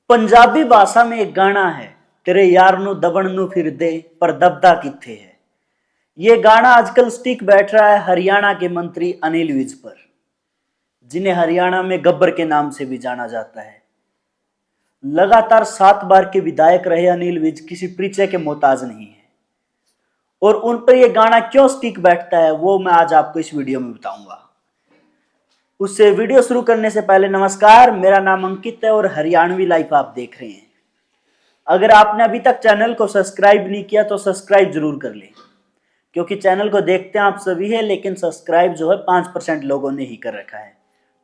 पंजाबी भाषा में एक गाना है, तेरे यार नु दबण नु फिर दे पर दबदा किथे है। ये गाना आजकल स्टिक बैठ रहा है हरियाणा के मंत्री अनिल विज पर, जिन्हें हरियाणा में गब्बर के नाम से भी जाना जाता है। लगातार 7 बार के विधायक रहे अनिल विज किसी परिचय के मोहताज नहीं है, और उन पर यह गाना क्यों स्टिक बैठता है वो मैं आज आपको इस वीडियो में बताऊंगा। उससे वीडियो शुरू करने से पहले नमस्कार, मेरा नाम अंकित है और हरियाणवी लाइफ आप देख रहे हैं। अगर आपने अभी तक चैनल को सब्सक्राइब नहीं किया तो सब्सक्राइब जरूर कर लें, क्योंकि चैनल को देखते हैं आप सभी है, लेकिन सब्सक्राइब जो है 5% लोगों ने ही कर रखा है,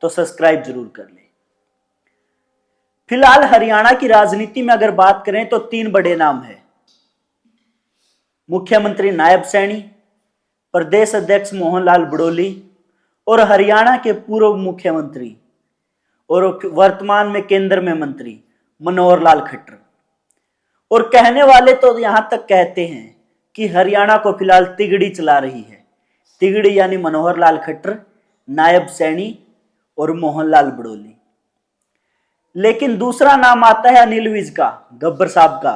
तो सब्सक्राइब जरूर कर लें। फिलहाल हरियाणा की राजनीति में अगर बात करें तो 3 बड़े नाम है। मुख्यमंत्री नायब सैनी, प्रदेश अध्यक्ष मोहन लाल बड़ोली और हरियाणा के पूर्व मुख्यमंत्री और वर्तमान में केंद्र में मंत्री मनोहर लाल खट्टर। और कहने वाले तो यहां तक कहते हैं कि हरियाणा को फिलहाल तिगड़ी चला रही है। तिगड़ी यानी मनोहर लाल खट्टर, नायब सैनी और मोहन लाल बड़ोली। लेकिन दूसरा नाम आता है अनिल विज का, गब्बर साहब का।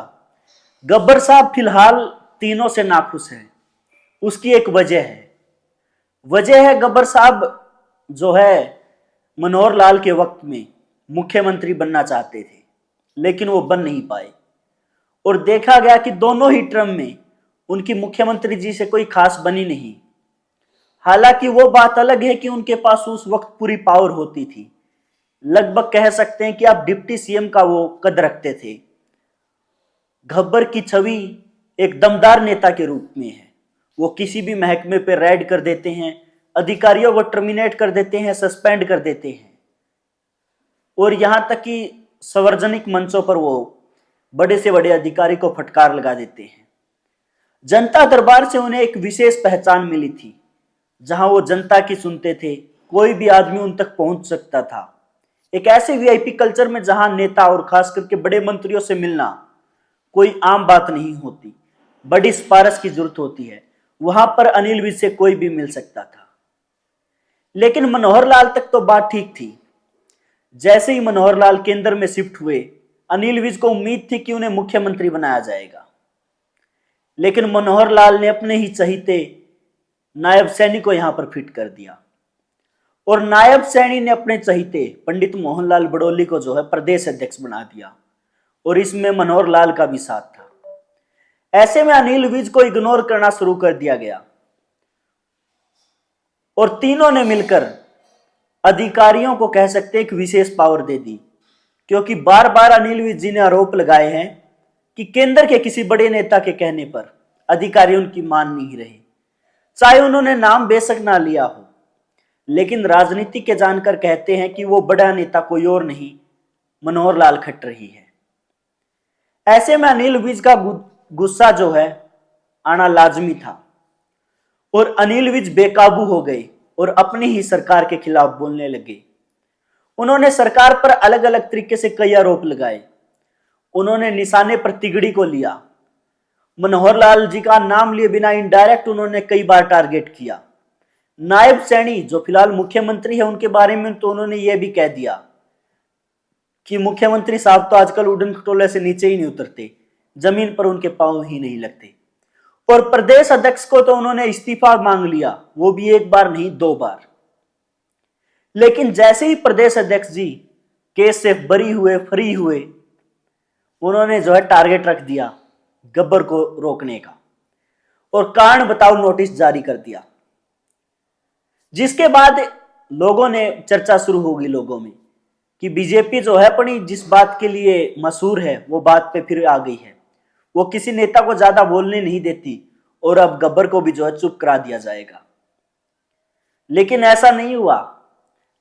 गब्बर साहब फिलहाल तीनों से नाखुश हैं। उसकी एक वजह है। वजह है गब्बर साहब जो है मनोहर लाल के वक्त में मुख्यमंत्री बनना चाहते थे, लेकिन वो बन नहीं पाए। और देखा गया कि दोनों ही टर्म में उनकी मुख्यमंत्री जी से कोई खास बनी नहीं। हालांकि वो बात अलग है कि उनके पास उस वक्त पूरी पावर होती थी। लगभग कह सकते हैं कि आप डिप्टी सीएम का वो कद रखते थे। गब्बर की छवि एक दमदार नेता के रूप में है। वो किसी भी महकमे पे रेड कर देते हैं, अधिकारियों को टर्मिनेट कर देते हैं, सस्पेंड कर देते हैं, और यहां तक कि सार्वजनिक मंचों पर वो बड़े से बड़े अधिकारी को फटकार लगा देते हैं। जनता दरबार से उन्हें एक विशेष पहचान मिली थी, जहां वो जनता की सुनते थे, कोई भी आदमी उन तक पहुंच सकता था। एक ऐसे वीआईपी कल्चर में जहां नेता और खास करके बड़े मंत्रियों से मिलना कोई आम बात नहीं होती, बड़ी सिफारिश की जरूरत होती है, वहां पर अनिल विज से कोई भी मिल सकता था। लेकिन मनोहर लाल तक तो बात ठीक थी। जैसे ही मनोहर लाल केंद्र में शिफ्ट हुए, अनिल विज को उम्मीद थी कि उन्हें मुख्यमंत्री बनाया जाएगा। लेकिन मनोहर लाल ने अपने ही चहीते नायब सैनी को यहां पर फिट कर दिया, और नायब सैनी ने अपने चहीते पंडित मोहन लाल बड़ोली को जो है प्रदेश अध्यक्ष बना दिया, और इसमें मनोहर लाल का भी साथ था। ऐसे में अनिल विज को इग्नोर करना शुरू कर दिया गया, और तीनों ने मिलकर अधिकारियों को कह सकते एक विशेष पावर दे दी, क्योंकि बार बार अनिल विज जी ने आरोप लगाए हैं कि केंद्र के किसी बड़े नेता के कहने पर अधिकारी उनकी मान नहीं रहे, चाहे उन्होंने नाम बेशक ना लिया हो। लेकिन राजनीति के जानकर कहते हैं कि वो बड़ा नेता कोई और नहीं, मनोहर लाल खट्टर ही है। ऐसे में अनिल विज का गुस्सा जो है आना लाजमी था, और अनिल विज बेकाबू हो गए और अपनी ही सरकार के खिलाफ बोलने लगे। उन्होंने सरकार पर अलग अलग तरीके से कई आरोप लगाए। उन्होंने निशाने पर तिगड़ी को लिया। मनोहर लाल जी का नाम लिए बिना इनडायरेक्ट उन्होंने कई बार टारगेट किया। नायब सैनी जो फिलहाल मुख्यमंत्री है, उनके बारे में तो उन्होंने यह भी कह दिया कि मुख्यमंत्री साहब तो आजकल उड़न खटोले से नीचे ही नहीं उतरते, जमीन पर उनके पांव ही नहीं लगते। और प्रदेश अध्यक्ष को तो उन्होंने इस्तीफा मांग लिया, वो भी 1 बार नहीं 2 बार। लेकिन जैसे ही प्रदेश अध्यक्ष जी केस से बरी हुए, फ्री हुए, उन्होंने जो है टारगेट रख दिया गब्बर को रोकने का, और कारण बताओ नोटिस जारी कर दिया। जिसके बाद लोगों ने चर्चा शुरू होगी लोगों में कि बीजेपी जो है अपनी जिस बात के लिए मशहूर है वो बात पे फिर आ गई है। वो किसी नेता को ज्यादा बोलने नहीं देती, और अब गब्बर को भी जो है चुप करा दिया जाएगा। लेकिन ऐसा नहीं हुआ।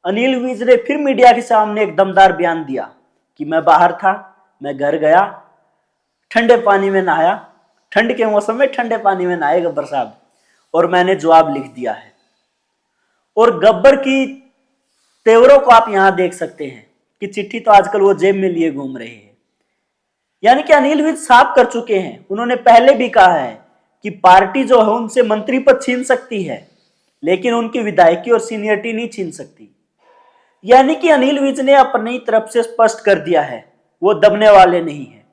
अनिल विज ने फिर मीडिया के सामने एक दमदार बयान दिया कि मैं बाहर था, मैं घर गया, ठंडे पानी में नहाया, ठंड के मौसम में ठंडे पानी में नहाए गब्बर साहब, और मैंने जवाब लिख दिया है। और गब्बर की तेवरों को आप यहां देख सकते हैं कि चिट्ठी तो आजकल वो जेब में लिए घूम रहे हैं। यानी कि अनिल विज साफ कर चुके हैं। उन्होंने पहले भी कहा है कि पार्टी जो है उनसे मंत्री पद छीन सकती है, लेकिन उनकी विधायकी और सीनियरिटी नहीं छीन सकती। यानी कि अनिल विज ने अपनी तरफ से स्पष्ट कर दिया है वो दबने वाले नहीं है।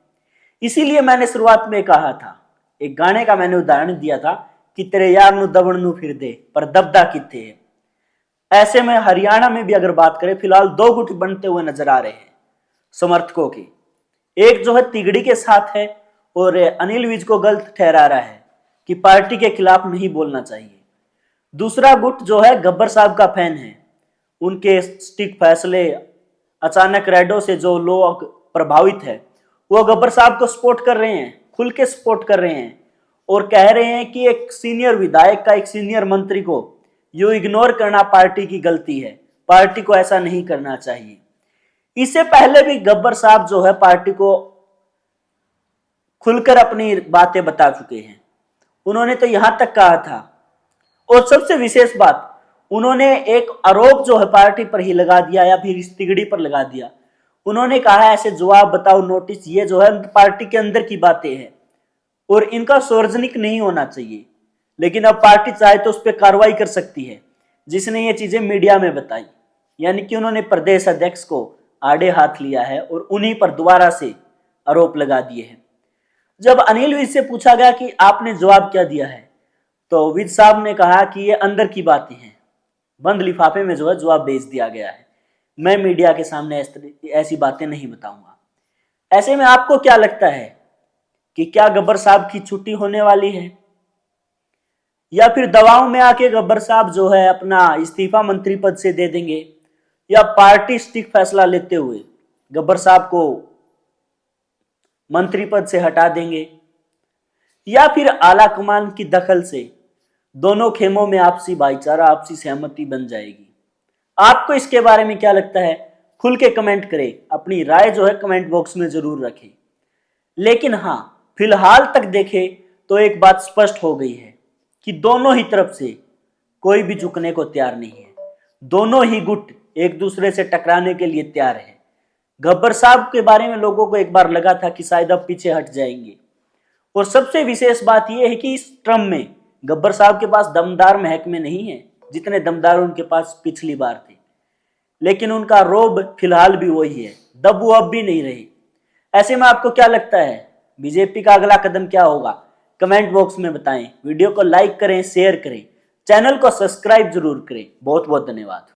इसीलिए मैंने शुरुआत में कहा था, एक गाने का मैंने उदाहरण दिया था कि तेरे यार नु दबण नु फिर दे पर दबदा किथे है। ऐसे में हरियाणा में भी अगर बात करें, फिलहाल दो गुट बनते हुए नजर आ रहे हैं समर्थकों के। एक जो है तिगड़ी के साथ है और अनिल विज को गलत ठहरा रहा है कि पार्टी के खिलाफ नहीं बोलना चाहिए। दूसरा गुट जो है गब्बर साहब का फैन है, उनके स्टिक फैसले, अचानक रेडो से जो लोग प्रभावित है वो गब्बर साहब को सपोर्ट कर रहे हैं, खुल के सपोर्ट कर रहे हैं और कह रहे हैं कि एक सीनियर विधायक का एक सीनियर मंत्री को यू इग्नोर करना पार्टी की गलती है, पार्टी को ऐसा नहीं करना चाहिए। इससे पहले भी गब्बर साहब जो है पार्टी को खुलकर अपनी बातें बता चुके हैं। उन्होंने तो यहां तक कहा था, और सबसे विशेष बात, उन्होंने एक आरोप जो है पार्टी पर ही लगा दिया या फिर इस तिगड़ी पर लगा दिया। उन्होंने कहा ऐसे जवाब बताओ नोटिस, ये जो है पार्टी के अंदर की बातें हैं और इनका सार्वजनिक नहीं होना चाहिए। लेकिन अब पार्टी चाहे तो उस पर कार्रवाई कर सकती है जिसने ये चीजें मीडिया में बताई। यानी कि उन्होंने प्रदेश अध्यक्ष को आड़े हाथ लिया है और उन्हीं पर दोबारा से आरोप लगा दिए हैं। जब अनिल विज से पूछा गया कि आपने जवाब क्या दिया है, तो विज साहब ने कहा कि ये अंदर की बातें हैं, बंद लिफाफे में जो है जवाब भेज दिया गया है, मैं मीडिया के सामने ऐसी बातें नहीं बताऊंगा। ऐसे में आपको क्या लगता है कि क्या गब्बर साहब की छुट्टी होने वाली है, या फिर दबाव में आके गब्बर साहब जो है अपना इस्तीफा मंत्री पद से दे देंगे, या पार्टी स्टिक फैसला लेते हुए गब्बर साहब को मंत्री पद से हटा देंगे, या फिर आला कमान की दखल से दोनों खेमों में आपसी भाईचारा, आपसी सहमति बन जाएगी। आपको इसके बारे में क्या लगता है, खुल के कमेंट करें, अपनी राय जो है कमेंट बॉक्स में जरूर रखें। लेकिन हाँ, फिलहाल तक देखें तो एक बात स्पष्ट हो गई है कि दोनों ही तरफ से कोई भी झुकने को तैयार नहीं है। दोनों ही गुट एक दूसरे से टकराने के लिए तैयार है। गब्बर साहब के बारे में लोगों को एक बार लगा था कि शायद अब पीछे हट जाएंगे, और सबसे विशेष बात यह है कि इस ट्रम में गब्बर साहब के पास दमदार महकमे नहीं है जितने दमदार उनके पास पिछली बार थे। लेकिन उनका रोब फिलहाल भी वही है, दब वो अब भी नहीं रही। ऐसे में आपको क्या लगता है, बीजेपी का अगला कदम क्या होगा? कमेंट बॉक्स में बताएं। वीडियो को लाइक करें, शेयर करें, चैनल को सब्सक्राइब जरूर करें। बहुत बहुत धन्यवाद।